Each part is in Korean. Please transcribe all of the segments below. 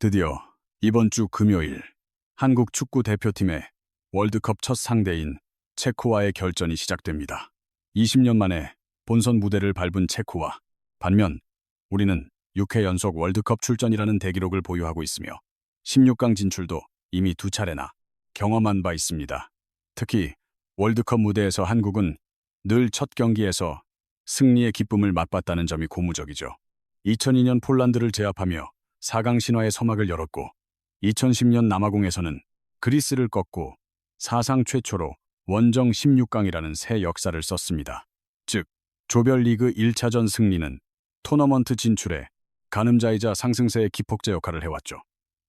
드디어 이번 주 금요일 한국 축구 대표팀의 월드컵 첫 상대인 체코와의 결전이 시작됩니다. 20년 만에 본선 무대를 밟은 체코와 반면 우리는 6회 연속 월드컵 출전이라는 대기록을 보유하고 있으며 16강 진출도 이미 2차례나 경험한 바 있습니다. 특히 월드컵 무대에서 한국은 늘 첫 경기에서 승리의 기쁨을 맛봤다는 점이 고무적이죠. 2002년 폴란드를 제압하며 4강 신화의 서막을 열었고 2010년 남아공에서는 그리스를 꺾고 사상 최초로 원정 16강이라는 새 역사를 썼습니다. 즉, 조별리그 1차전 승리는 토너먼트 진출에 가늠자이자 상승세의 기폭제 역할을 해왔죠.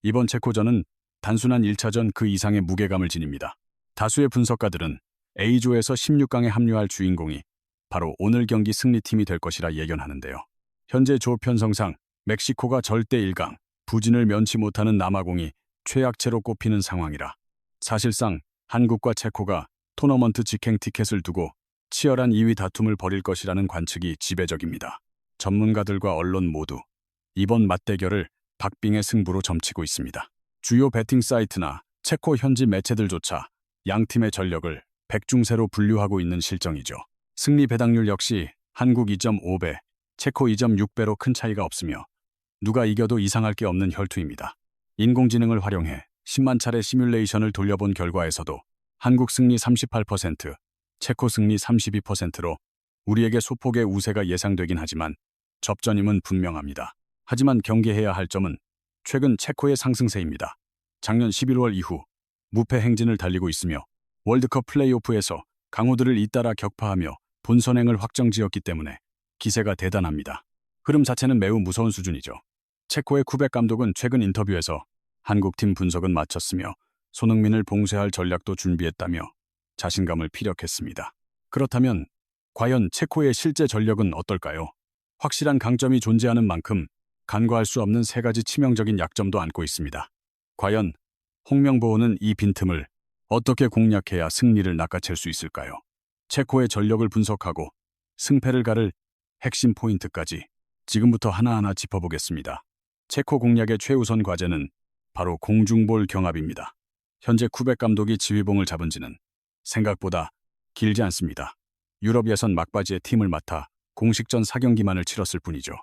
이번 체코전은 단순한 1차전 그 이상의 무게감을 지닙니다. 다수의 분석가들은 A조에서 16강에 합류할 주인공이 바로 오늘 경기 승리팀이 될 것이라 예견하는데요. 현재 조 편성상 멕시코가 절대 1강, 부진을 면치 못하는 남아공이 최약체로 꼽히는 상황이라 사실상 한국과 체코가 토너먼트 직행 티켓을 두고 치열한 2위 다툼을 벌일 것이라는 관측이 지배적입니다. 전문가들과 언론 모두 이번 맞대결을 박빙의 승부로 점치고 있습니다. 주요 배팅 사이트나 체코 현지 매체들조차 양팀의 전력을 백중세로 분류하고 있는 실정이죠. 승리 배당률 역시 한국 2.5배, 체코 2.6배로 큰 차이가 없으며 누가 이겨도 이상할 게 없는 혈투입니다. 인공지능을 활용해 10만 차례 시뮬레이션을 돌려본 결과에서도 한국 승리 38%, 체코 승리 32%로 우리에게 소폭의 우세가 예상되긴 하지만 접전임은 분명합니다. 하지만 경계해야 할 점은 최근 체코의 상승세입니다. 작년 11월 이후 무패 행진을 달리고 있으며 월드컵 플레이오프에서 강호들을 잇따라 격파하며 본선행을 확정지었기 때문에 기세가 대단합니다. 흐름 자체는 매우 무서운 수준이죠. 체코의 쿠벡 감독은 최근 인터뷰에서 한국팀 분석은 마쳤으며 손흥민을 봉쇄할 전략도 준비했다며 자신감을 피력했습니다. 그렇다면 과연 체코의 실제 전력은 어떨까요? 확실한 강점이 존재하는 만큼 간과할 수 없는 세 가지 치명적인 약점도 안고 있습니다. 과연 홍명보는 이 빈틈을 어떻게 공략해야 승리를 낚아챌 수 있을까요? 체코의 전력을 분석하고 승패를 가를 핵심 포인트까지 지금부터 하나하나 짚어보겠습니다. 체코 공략의 최우선 과제는 바로 공중볼 경합입니다. 현재 쿠벡 감독이 지휘봉을 잡은 지는 생각보다 길지 않습니다. 유럽 예선 막바지에 팀을 맡아 공식전 4경기만을 치렀을 뿐이죠.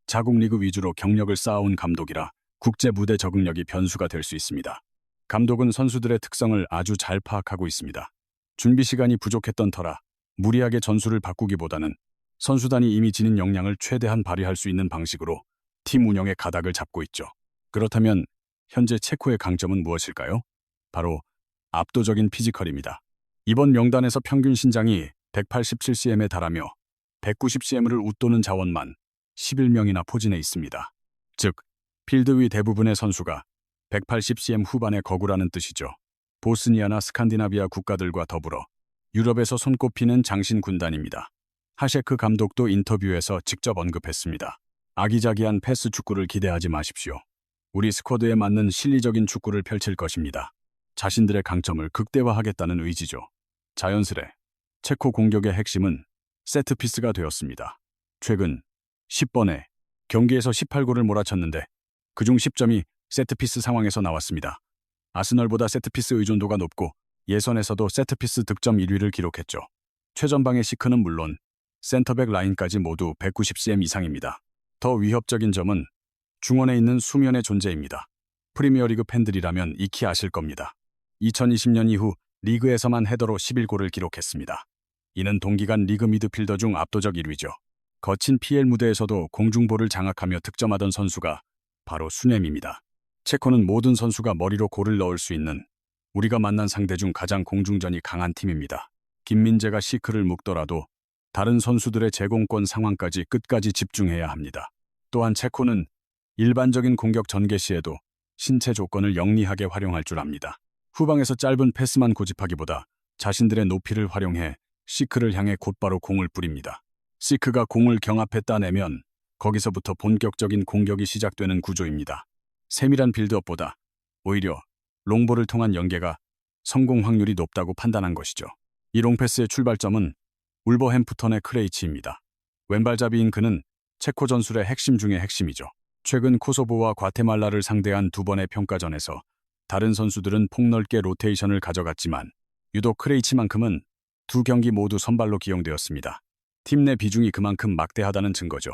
자국 리그 위주로 경력을 쌓아온 감독이라 국제 무대 적응력이 변수가 될 수 있습니다. 감독은 선수들의 특성을 아주 잘 파악하고 있습니다. 준비 시간이 부족했던 터라 무리하게 전술을 바꾸기보다는 선수단이 이미 지닌 역량을 최대한 발휘할 수 있는 방식으로 팀 운영의 가닥을 잡고 있죠. 그렇다면 현재 체코의 강점은 무엇일까요? 바로 압도적인 피지컬입니다. 이번 명단에서 평균 신장이 187cm에 달하며 190cm를 웃도는 자원만 11명이나 포진해 있습니다. 즉, 필드 위 대부분의 선수가 180cm 후반의 거구라는 뜻이죠. 보스니아나 스칸디나비아 국가들과 더불어 유럽에서 손꼽히는 장신 군단입니다. 하셰크 감독도 인터뷰에서 직접 언급했습니다. 아기자기한 패스 축구를 기대하지 마십시오. 우리 스쿼드에 맞는 실리적인 축구를 펼칠 것입니다. 자신들의 강점을 극대화하겠다는 의지죠. 자연스레 체코 공격의 핵심은 세트피스가 되었습니다. 최근 10번의 경기에서 18골을 몰아쳤는데 그중 10점이 세트피스 상황에서 나왔습니다. 아스널보다 세트피스 의존도가 높고 예선에서도 세트피스 득점 1위를 기록했죠. 최전방의 시크는 물론 센터백 라인까지 모두 190cm 이상입니다. 더 위협적인 점은 중원에 있는 수면의 존재입니다. 프리미어리그 팬들이라면 익히 아실 겁니다. 2020년 이후 리그에서만 헤더로 11골을 기록했습니다. 이는 동기간 리그 미드필더 중 압도적 1위죠. 거친 PL 무대에서도 공중볼을 장악하며 득점하던 선수가 바로 수넴입니다. 체코는 모든 선수가 머리로 골을 넣을 수 있는 우리가 만난 상대 중 가장 공중전이 강한 팀입니다. 김민재가 시크를 묶더라도 다른 선수들의 제공권 상황까지 끝까지 집중해야 합니다. 또한 체코는 일반적인 공격 전개 시에도 신체 조건을 영리하게 활용할 줄 압니다. 후방에서 짧은 패스만 고집하기보다 자신들의 높이를 활용해 시크를 향해 곧바로 공을 뿌립니다. 시크가 공을 경합해 따내면 거기서부터 본격적인 공격이 시작되는 구조입니다. 세밀한 빌드업보다 오히려 롱볼을 통한 연계가 성공 확률이 높다고 판단한 것이죠. 이 롱패스의 출발점은 울버햄프턴의 크레이치입니다. 왼발잡이인 그는 체코 전술의 핵심 중의 핵심이죠. 최근 코소보와 과테말라를 상대한 두 번의 평가전에서 다른 선수들은 폭넓게 로테이션을 가져갔지만 유독 크레이치만큼은 두 경기 모두 선발로 기용되었습니다. 팀 내 비중이 그만큼 막대하다는 증거죠.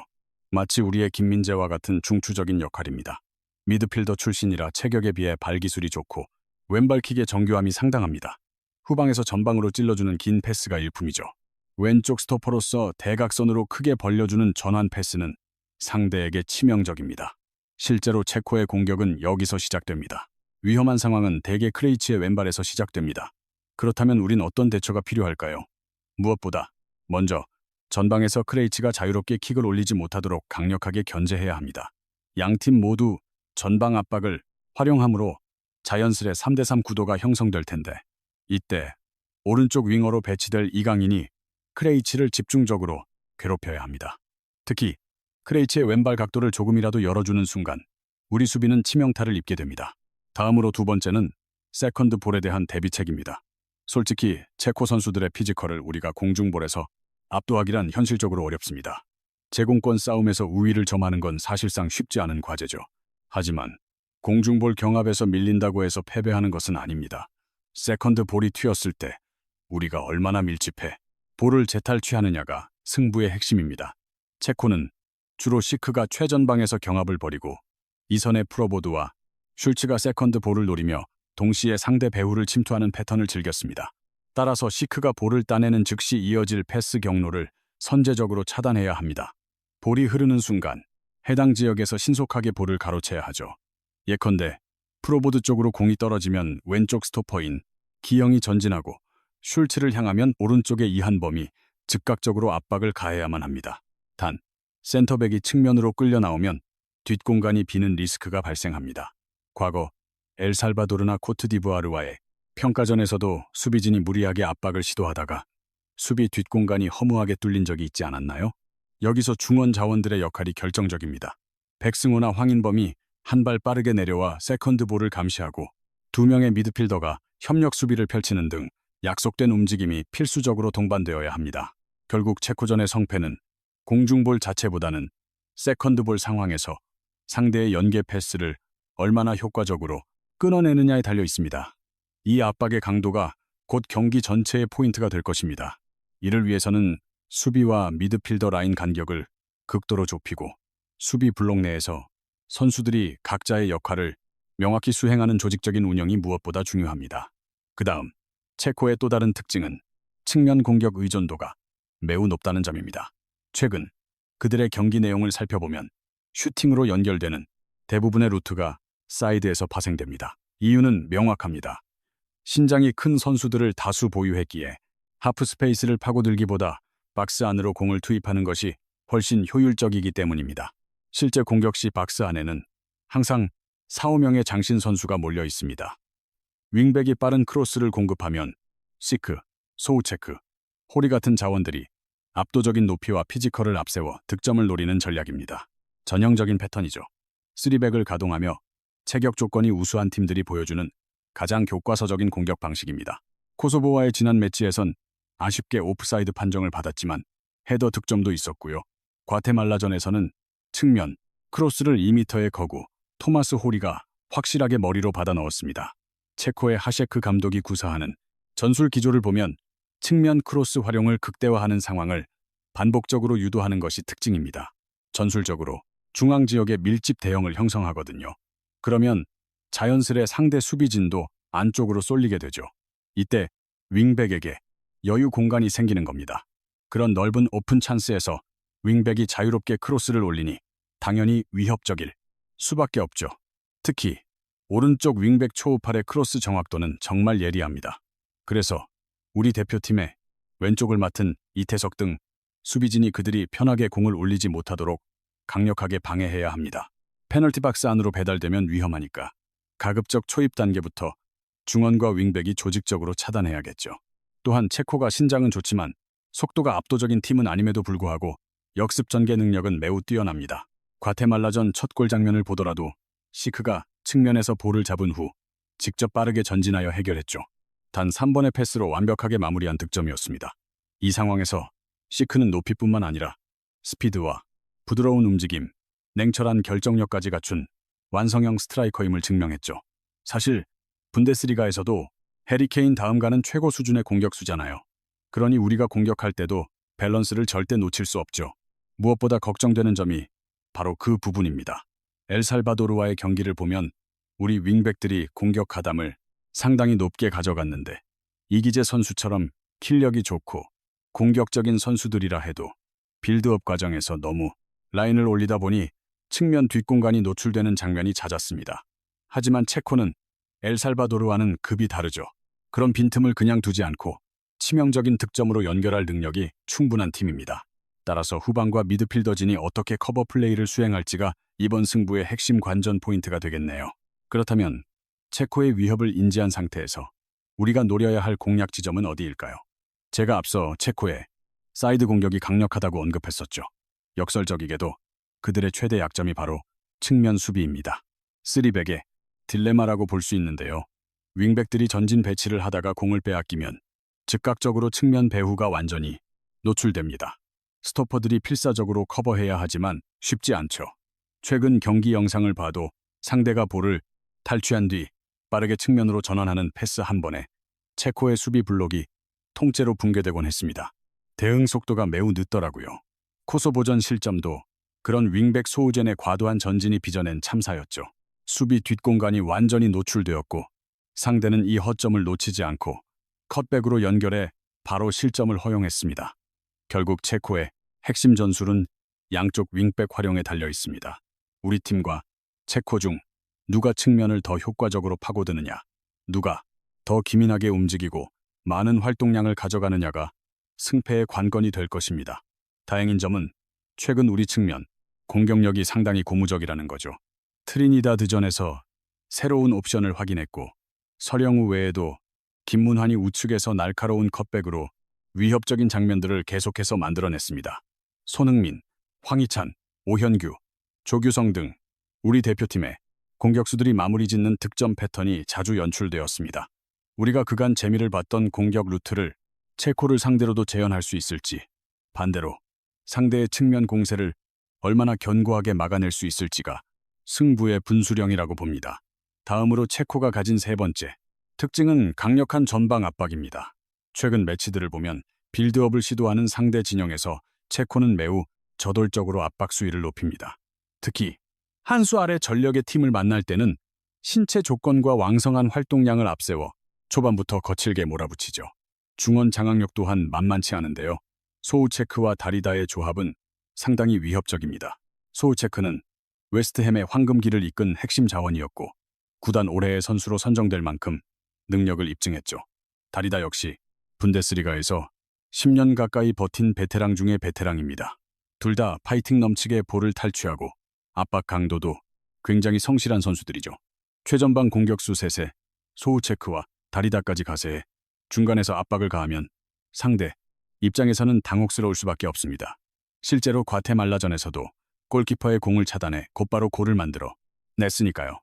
마치 우리의 김민재와 같은 중추적인 역할입니다. 미드필더 출신이라 체격에 비해 발기술이 좋고 왼발킥의 정교함이 상당합니다. 후방에서 전방으로 찔러주는 긴 패스가 일품이죠. 왼쪽 스토퍼로서 대각선으로 크게 벌려주는 전환 패스는 상대에게 치명적입니다. 실제로 체코의 공격은 여기서 시작됩니다. 위험한 상황은 대개 크레이치의 왼발에서 시작됩니다. 그렇다면 우린 어떤 대처가 필요할까요? 무엇보다 먼저 전방에서 크레이치가 자유롭게 킥을 올리지 못하도록 강력하게 견제해야 합니다. 양팀 모두 전방 압박을 활용함으로 자연스레 3대3 구도가 형성될 텐데 이때 오른쪽 윙어로 배치될 이강인이 크레이치를 집중적으로 괴롭혀야 합니다. 특히 크레이치의 왼발 각도를 조금이라도 열어주는 순간 우리 수비는 치명타를 입게 됩니다. 다음으로 두 번째는 세컨드 볼에 대한 대비책입니다. 솔직히 체코 선수들의 피지컬을 우리가 공중볼에서 압도하기란 현실적으로 어렵습니다. 제공권 싸움에서 우위를 점하는 건 사실상 쉽지 않은 과제죠. 하지만 공중볼 경합에서 밀린다고 해서 패배하는 것은 아닙니다. 세컨드 볼이 튀었을 때 우리가 얼마나 밀집해 볼을 재탈취하느냐가 승부의 핵심입니다. 체코는 주로 시크가 최전방에서 경합을 벌이고 이선의 프로보드와 슐츠가 세컨드 볼을 노리며 동시에 상대 배후를 침투하는 패턴을 즐겼습니다. 따라서 시크가 볼을 따내는 즉시 이어질 패스 경로를 선제적으로 차단해야 합니다. 볼이 흐르는 순간 해당 지역에서 신속하게 볼을 가로채야 하죠. 예컨대 프로보드 쪽으로 공이 떨어지면 왼쪽 스토퍼인 기영이 전진하고 슐츠를 향하면 오른쪽의 이한범이 즉각적으로 압박을 가해야만 합니다. 단, 센터백이 측면으로 끌려 나오면 뒷공간이 비는 리스크가 발생합니다. 과거 엘살바도르나 코트디부아르와의 평가전에서도 수비진이 무리하게 압박을 시도하다가 수비 뒷공간이 허무하게 뚫린 적이 있지 않았나요? 여기서 중원 자원들의 역할이 결정적입니다. 백승호나 황인범이 한 발 빠르게 내려와 세컨드 볼을 감시하고 두 명의 미드필더가 협력 수비를 펼치는 등 약속된 움직임이 필수적으로 동반되어야 합니다. 결국 체코전의 성패는 공중볼 자체보다는 세컨드 볼 상황에서 상대의 연계 패스를 얼마나 효과적으로 끊어내느냐에 달려 있습니다. 이 압박의 강도가 곧 경기 전체의 포인트가 될 것입니다. 이를 위해서는 수비와 미드필더 라인 간격을 극도로 좁히고 수비 블록 내에서 선수들이 각자의 역할을 명확히 수행하는 조직적인 운영이 무엇보다 중요합니다. 그 다음, 체코의 또 다른 특징은 측면 공격 의존도가 매우 높다는 점입니다. 최근 그들의 경기 내용을 살펴보면 슈팅으로 연결되는 대부분의 루트가 사이드에서 파생됩니다. 이유는 명확합니다. 신장이 큰 선수들을 다수 보유했기에 하프 스페이스를 파고들기보다 박스 안으로 공을 투입하는 것이 훨씬 효율적이기 때문입니다. 실제 공격 시 박스 안에는 항상 4-5명의 장신 선수가 몰려 있습니다. 윙백이 빠른 크로스를 공급하면 시크, 소우체크, 호리 같은 자원들이 압도적인 높이와 피지컬을 앞세워 득점을 노리는 전략입니다. 전형적인 패턴이죠. 3백을 가동하며 체격 조건이 우수한 팀들이 보여주는 가장 교과서적인 공격 방식입니다. 코소보와의 지난 매치에선 아쉽게 오프사이드 판정을 받았지만 헤더 득점도 있었고요. 과테말라전에서는 측면, 크로스를 2m에 거고 토마스 호리가 확실하게 머리로 받아 넣었습니다. 체코의 하셰크 감독이 구사하는 전술 기조를 보면 측면 크로스 활용을 극대화하는 상황을 반복적으로 유도하는 것이 특징입니다. 전술적으로 중앙 지역의 밀집 대형을 형성하거든요. 그러면 자연스레 상대 수비진도 안쪽으로 쏠리게 되죠. 이때 윙백에게 여유 공간이 생기는 겁니다. 그런 넓은 오픈 찬스에서 윙백이 자유롭게 크로스를 올리니 당연히 위협적일 수밖에 없죠. 특히 오른쪽 윙백 초우팔의 크로스 정확도는 정말 예리합니다. 그래서 우리 대표팀의 왼쪽을 맡은 이태석 등 수비진이 그들이 편하게 공을 올리지 못하도록 강력하게 방해해야 합니다. 페널티 박스 안으로 배달되면 위험하니까 가급적 초입 단계부터 중원과 윙백이 조직적으로 차단해야겠죠. 또한 체코가 신장은 좋지만 속도가 압도적인 팀은 아님에도 불구하고 역습 전개 능력은 매우 뛰어납니다. 과테말라전 첫 골 장면을 보더라도 시크가 측면에서 볼을 잡은 후 직접 빠르게 전진하여 해결했죠. 단 3번의 패스로 완벽하게 마무리한 득점이었습니다. 이 상황에서 시크는 높이뿐만 아니라 스피드와 부드러운 움직임, 냉철한 결정력까지 갖춘 완성형 스트라이커임을 증명했죠. 사실 분데스리가에서도 해리 케인 다음 가는 최고 수준의 공격수잖아요. 그러니 우리가 공격할 때도 밸런스를 절대 놓칠 수 없죠. 무엇보다 걱정되는 점이 바로 그 부분입니다. 엘살바도르와의 경기를 보면 우리 윙백들이 공격 가담을 상당히 높게 가져갔는데 이기재 선수처럼 킬력이 좋고 공격적인 선수들이라 해도 빌드업 과정에서 너무 라인을 올리다 보니 측면 뒷공간이 노출되는 장면이 잦았습니다. 하지만 체코는 엘살바도르와는 급이 다르죠. 그런 빈틈을 그냥 두지 않고 치명적인 득점으로 연결할 능력이 충분한 팀입니다. 따라서 후방과 미드필더진이 어떻게 커버 플레이를 수행할지가 이번 승부의 핵심 관전 포인트가 되겠네요. 그렇다면 체코의 위협을 인지한 상태에서 우리가 노려야 할 공략 지점은 어디일까요? 제가 앞서 체코의 사이드 공격이 강력하다고 언급했었죠. 역설적이게도 그들의 최대 약점이 바로 측면 수비입니다. 쓰리백의 딜레마라고 볼 수 있는데요. 윙백들이 전진 배치를 하다가 공을 빼앗기면 즉각적으로 측면 배후가 완전히 노출됩니다. 스토퍼들이 필사적으로 커버해야 하지만 쉽지 않죠. 최근 경기 영상을 봐도 상대가 볼을 탈취한 뒤 빠르게 측면으로 전환하는 패스 한 번에 체코의 수비 블록이 통째로 붕괴되곤 했습니다. 대응 속도가 매우 늦더라고요. 코소보전 실점도 그런 윙백 소우젠의 과도한 전진이 빚어낸 참사였죠. 수비 뒷공간이 완전히 노출되었고 상대는 이 허점을 놓치지 않고 컷백으로 연결해 바로 실점을 허용했습니다. 결국 체코의 핵심 전술은 양쪽 윙백 활용에 달려 있습니다. 우리 팀과 체코 중 누가 측면을 더 효과적으로 파고드느냐, 누가 더 기민하게 움직이고 많은 활동량을 가져가느냐가 승패의 관건이 될 것입니다. 다행인 점은 최근 우리 측면 공격력이 상당히 고무적이라는 거죠. 트리니다드전에서 새로운 옵션을 확인했고 서령우 외에도 김문환이 우측에서 날카로운 컷백으로 위협적인 장면들을 계속해서 만들어냈습니다. 손흥민, 황희찬, 오현규, 조규성 등 우리 대표팀의 공격수들이 마무리 짓는 득점 패턴이 자주 연출되었습니다. 우리가 그간 재미를 봤던 공격 루트를 체코를 상대로도 재현할 수 있을지, 반대로 상대의 측면 공세를 얼마나 견고하게 막아낼 수 있을지가 승부의 분수령이라고 봅니다. 다음으로 체코가 가진 세 번째 특징은 강력한 전방 압박입니다. 최근 매치들을 보면 빌드업을 시도하는 상대 진영에서 체코는 매우 저돌적으로 압박 수위를 높입니다. 특히 한 수 아래 전력의 팀을 만날 때는 신체 조건과 왕성한 활동량을 앞세워 초반부터 거칠게 몰아붙이죠. 중원 장악력 또한 만만치 않은데요. 소우체크와 다리다의 조합은 상당히 위협적입니다. 소우체크는 웨스트햄의 황금기를 이끈 핵심 자원이었고 구단 올해의 선수로 선정될 만큼 능력을 입증했죠. 다리다 역시 분데스리가에서 10년 가까이 버틴 베테랑 중의 베테랑입니다. 둘 다 파이팅 넘치게 볼을 탈취하고 압박 강도도 굉장히 성실한 선수들이죠. 최전방 공격수 셋에 소우체크와 다리다까지 가세해 중간에서 압박을 가하면 상대 입장에서는 당혹스러울 수밖에 없습니다. 실제로 과테말라전에서도 골키퍼의 공을 차단해 곧바로 골을 만들어 냈으니까요.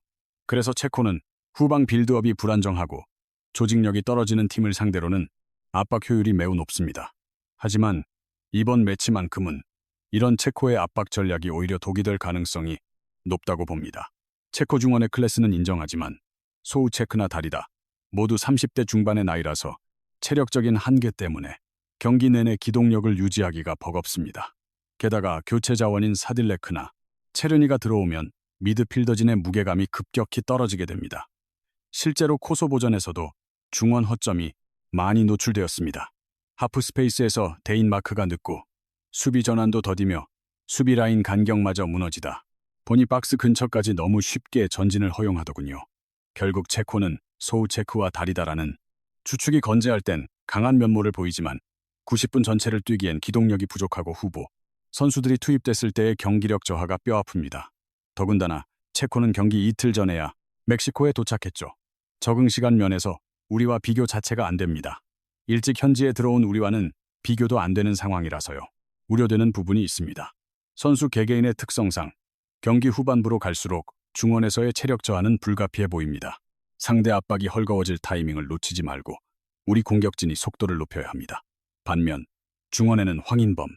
그래서 체코는 후방 빌드업이 불안정하고 조직력이 떨어지는 팀을 상대로는 압박 효율이 매우 높습니다. 하지만 이번 매치만큼은 이런 체코의 압박 전략이 오히려 독이 될 가능성이 높다고 봅니다. 체코 중원의 클래스는 인정하지만 소우체크나 다리다 모두 30대 중반의 나이라서 체력적인 한계 때문에 경기 내내 기동력을 유지하기가 버겁습니다. 게다가 교체 자원인 사딜레크나 체르니가 들어오면 미드필더진의 무게감이 급격히 떨어지게 됩니다. 실제로 코소보전에서도 중원 허점이 많이 노출되었습니다. 하프 스페이스에서 데인마크가 늦고 수비 전환도 더디며 수비 라인 간격마저 무너지다 보니 박스 근처까지 너무 쉽게 전진을 허용하더군요. 결국 체코는 소우체크와 다리다라는 주축이 건재할 땐 강한 면모를 보이지만 90분 전체를 뛰기엔 기동력이 부족하고 후보 선수들이 투입됐을 때의 경기력 저하가 뼈아픕니다. 더군다나 체코는 경기 이틀 전에야 멕시코에 도착했죠. 적응 시간 면에서 우리와 비교 자체가 안 됩니다. 일찍 현지에 들어온 우리와는 비교도 안 되는 상황이라서요. 우려되는 부분이 있습니다. 선수 개개인의 특성상 경기 후반부로 갈수록 중원에서의 체력 저하는 불가피해 보입니다. 상대 압박이 헐거워질 타이밍을 놓치지 말고 우리 공격진이 속도를 높여야 합니다. 반면 중원에는 황인범,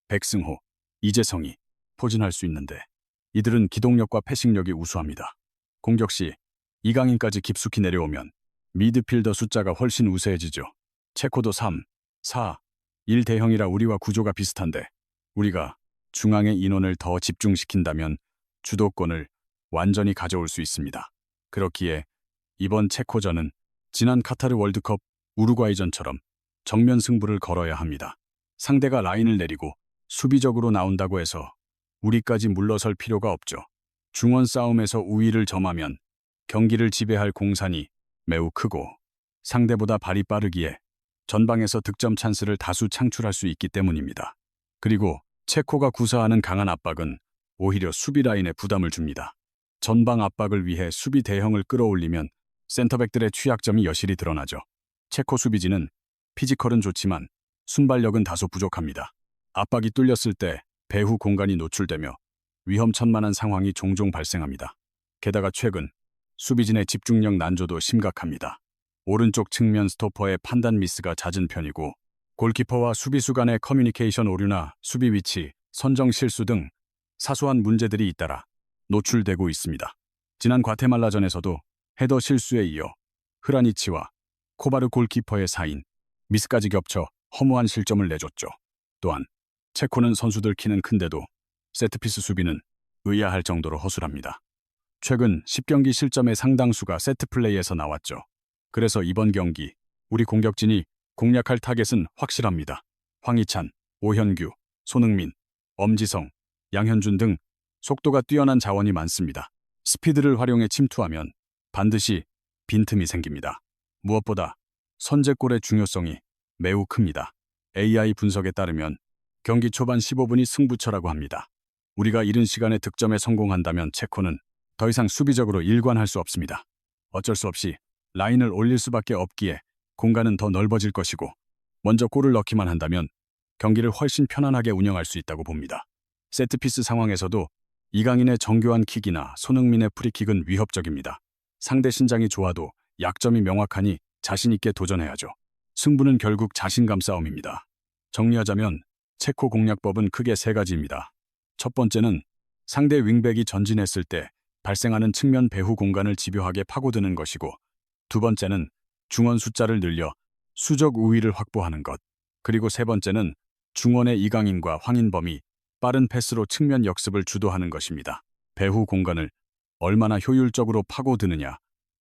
백승호, 이재성이 포진할 수 있는데 이들은 기동력과 패싱력이 우수합니다. 공격 시 이강인까지 깊숙이 내려오면 미드필더 숫자가 훨씬 우세해지죠. 체코도 3, 4, 1 대형이라 우리와 구조가 비슷한데 우리가 중앙에 인원을 더 집중시킨다면 주도권을 완전히 가져올 수 있습니다. 그렇기에 이번 체코전은 지난 카타르 월드컵 우루과이전처럼 정면 승부를 걸어야 합니다. 상대가 라인을 내리고 수비적으로 나온다고 해서 우리까지 물러설 필요가 없죠. 중원 싸움에서 우위를 점하면 경기를 지배할 공산이 매우 크고 상대보다 발이 빠르기에 전방에서 득점 찬스를 다수 창출할 수 있기 때문입니다. 그리고 체코가 구사하는 강한 압박은 오히려 수비 라인에 부담을 줍니다. 전방 압박을 위해 수비 대형을 끌어올리면 센터백들의 취약점이 여실히 드러나죠. 체코 수비진은 피지컬은 좋지만 순발력은 다소 부족합니다. 압박이 뚫렸을 때 배후 공간이 노출되며 위험천만한 상황이 종종 발생합니다. 게다가 최근 수비진의 집중력 난조도 심각합니다. 오른쪽 측면 스토퍼의 판단 미스가 잦은 편이고 골키퍼와 수비수 간의 커뮤니케이션 오류나 수비 위치, 선정 실수 등 사소한 문제들이 잇따라 노출되고 있습니다. 지난 과테말라전에서도 헤더 실수에 이어 흐라니치와 코바르 골키퍼의 사인, 미스까지 겹쳐 허무한 실점을 내줬죠. 또한 체코는 선수들 키는 큰데도 세트피스 수비는 의아할 정도로 허술합니다. 최근 10경기 실점의 상당수가 세트플레이에서 나왔죠. 그래서 이번 경기 우리 공격진이 공략할 타겟은 확실합니다. 황희찬, 오현규, 손흥민, 엄지성, 양현준 등 속도가 뛰어난 자원이 많습니다. 스피드를 활용해 침투하면 반드시 빈틈이 생깁니다. 무엇보다 선제골의 중요성이 매우 큽니다. AI 분석에 따르면 경기 초반 15분이 승부처라고 합니다. 우리가 이른 시간에 득점에 성공한다면 체코는 더 이상 수비적으로 일관할 수 없습니다. 어쩔 수 없이 라인을 올릴 수밖에 없기에 공간은 더 넓어질 것이고 먼저 골을 넣기만 한다면 경기를 훨씬 편안하게 운영할 수 있다고 봅니다. 세트피스 상황에서도 이강인의 정교한 킥이나 손흥민의 프리킥은 위협적입니다. 상대 신장이 좋아도 약점이 명확하니 자신 있게 도전해야죠. 승부는 결국 자신감 싸움입니다. 정리하자면 체코 공략법은 크게 세 가지입니다. 첫 번째는 상대 윙백이 전진했을 때 발생하는 측면 배후 공간을 집요하게 파고드는 것이고 두 번째는 중원 숫자를 늘려 수적 우위를 확보하는 것, 그리고 세 번째는 중원의 이강인과 황인범이 빠른 패스로 측면 역습을 주도하는 것입니다. 배후 공간을 얼마나 효율적으로 파고드느냐,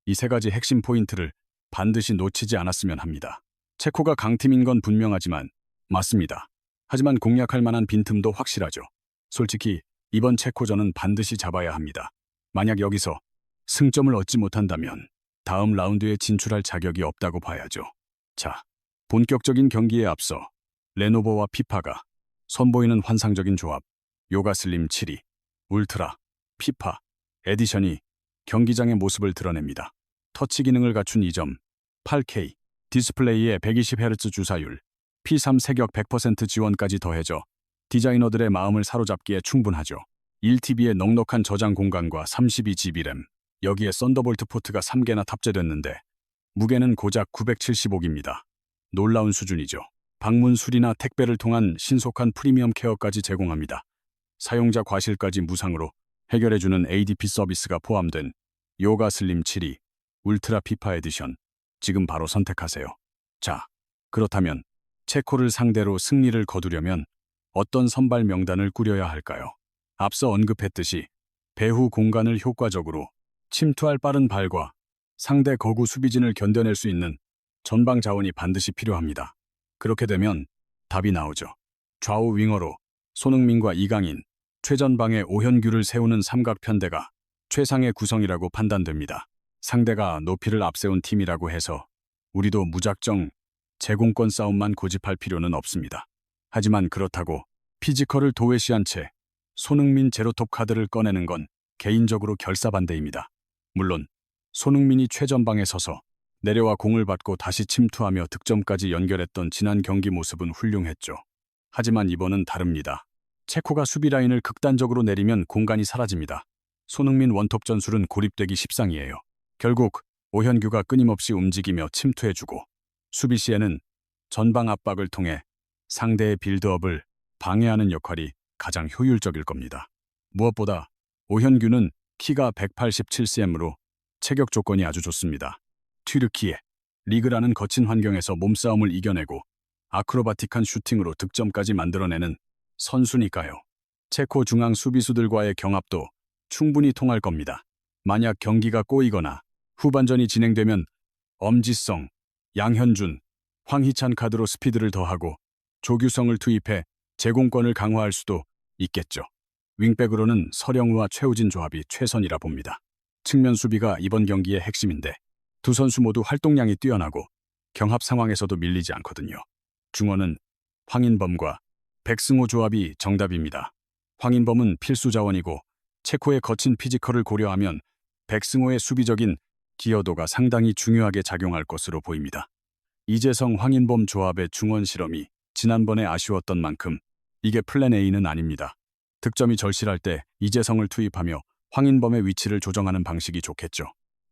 이 세 가지 핵심 포인트를 반드시 놓치지 않았으면 합니다. 체코가 강팀인 건 분명하지만 맞습니다. 하지만 공략할 만한 빈틈도 확실하죠. 솔직히 이번 체코전은 반드시 잡아야 합니다. 만약 여기서 승점을 얻지 못한다면 다음 라운드에 진출할 자격이 없다고 봐야죠. 자, 본격적인 경기에 앞서 레노버와 피파가 선보이는 환상적인 조합, 요가슬림 7이, 울트라, 피파, 에디션이 경기장의 모습을 드러냅니다. 터치 기능을 갖춘 이 점, 8K, 디스플레이에 120Hz 주사율, P3 세격 100% 지원까지 더해져 디자이너들의 마음을 사로잡기에 충분하죠. 1TB의 넉넉한 저장 공간과 32GB 램, 여기에 썬더볼트 포트가 3개나 탑재됐는데 무게는 고작 975g입니다. 놀라운 수준이죠. 방문 수리나 택배를 통한 신속한 프리미엄 케어까지 제공합니다. 사용자 과실까지 무상으로 해결해주는 ADP 서비스가 포함된 요가 슬림 7이 울트라 피파 에디션, 지금 바로 선택하세요. 자, 그렇다면 체코를 상대로 승리를 거두려면 어떤 선발 명단을 꾸려야 할까요? 앞서 언급했듯이 배후 공간을 효과적으로 침투할 빠른 발과 상대 거구 수비진을 견뎌낼 수 있는 전방 자원이 반드시 필요합니다. 그렇게 되면 답이 나오죠. 좌우 윙어로 손흥민과 이강인, 최전방에 오현규를 세우는 삼각편대가 최상의 구성이라고 판단됩니다. 상대가 높이를 앞세운 팀이라고 해서 우리도 무작정 제공권 싸움만 고집할 필요는 없습니다. 하지만 그렇다고 피지컬을 도외시한 채 손흥민 제로톱 카드를 꺼내는 건 개인적으로 결사반대입니다. 물론 손흥민이 최전방에 서서 내려와 공을 받고 다시 침투하며 득점까지 연결했던 지난 경기 모습은 훌륭했죠. 하지만 이번은 다릅니다. 체코가 수비 라인을 극단적으로 내리면 공간이 사라집니다. 손흥민 원톱 전술은 고립되기 십상이에요. 결국 오현규가 끊임없이 움직이며 침투해주고 수비 시에는 전방 압박을 통해 상대의 빌드업을 방해하는 역할이 가장 효율적일 겁니다. 무엇보다 오현규는 키가 187cm으로 체격 조건이 아주 좋습니다. 튀르키예 리그라는 거친 환경에서 몸싸움을 이겨내고 아크로바틱한 슈팅으로 득점까지 만들어내는 선수니까요. 체코 중앙 수비수들과의 경합도 충분히 통할 겁니다. 만약 경기가 꼬이거나 후반전이 진행되면 엄지성, 양현준, 황희찬 카드로 스피드를 더하고 조규성을 투입해 제공권을 강화할 수도 있겠죠. 윙백으로는 서령우와 최우진 조합이 최선이라 봅니다. 측면 수비가 이번 경기의 핵심인데 두 선수 모두 활동량이 뛰어나고 경합 상황에서도 밀리지 않거든요. 중원은 황인범과 백승호 조합이 정답입니다. 황인범은 필수 자원이고 체코의 거친 피지컬을 고려하면 백승호의 수비적인 기여도가 상당히 중요하게 작용할 것으로 보입니다. 이재성 황인범 조합의 중원 실험이 지난번에 아쉬웠던 만큼 이게 플랜 A는 아닙니다. 득점이 절실할 때 이재성을 투입하며 황인범의 위치를 조정하는 방식이 좋겠죠.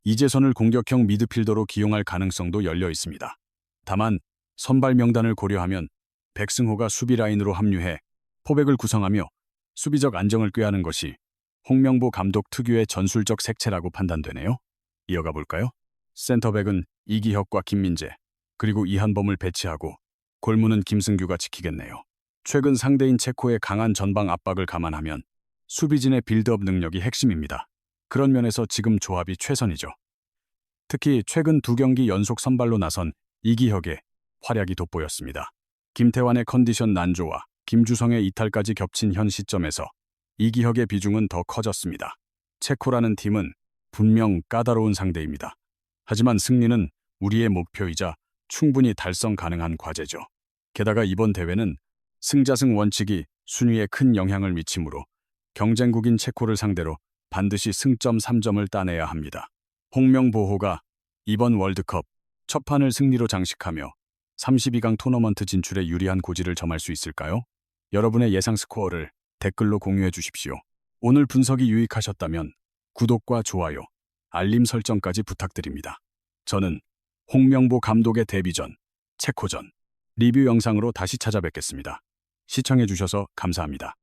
이재선을 공격형 미드필더로 기용할 가능성도 열려 있습니다. 다만 선발 명단을 고려하면 백승호가 수비 라인으로 합류해 포백을 구성하며 수비적 안정을 꾀하는 것이 홍명보 감독 특유의 전술적 색채라고 판단되네요. 이어가 볼까요? 센터백은 이기혁과 김민재, 그리고 이한범을 배치하고 골무는 김승규가 지키겠네요. 최근 상대인 체코의 강한 전방 압박을 감안하면 수비진의 빌드업 능력이 핵심입니다. 그런 면에서 지금 조합이 최선이죠. 특히 최근 두 경기 연속 선발로 나선 이기혁의 활약이 돋보였습니다. 김태환의 컨디션 난조와 김주성의 이탈까지 겹친 현 시점에서 이기혁의 비중은 더 커졌습니다. 체코라는 팀은 분명 까다로운 상대입니다. 하지만 승리는 우리의 목표이자 충분히 달성 가능한 과제죠. 게다가 이번 대회는 승자승 원칙이 순위에 큰 영향을 미치므로 경쟁국인 체코를 상대로 반드시 승점 3점을 따내야 합니다. 홍명보호가 이번 월드컵 첫 판을 승리로 장식하며 32강 토너먼트 진출에 유리한 고지를 점할 수 있을까요? 여러분의 예상 스코어를 댓글로 공유해 주십시오. 오늘 분석이 유익하셨다면 구독과 좋아요, 알림 설정까지 부탁드립니다. 저는 홍명보 감독의 데뷔전, 체코전 리뷰 영상으로 다시 찾아뵙겠습니다. 시청해 주셔서 감사합니다.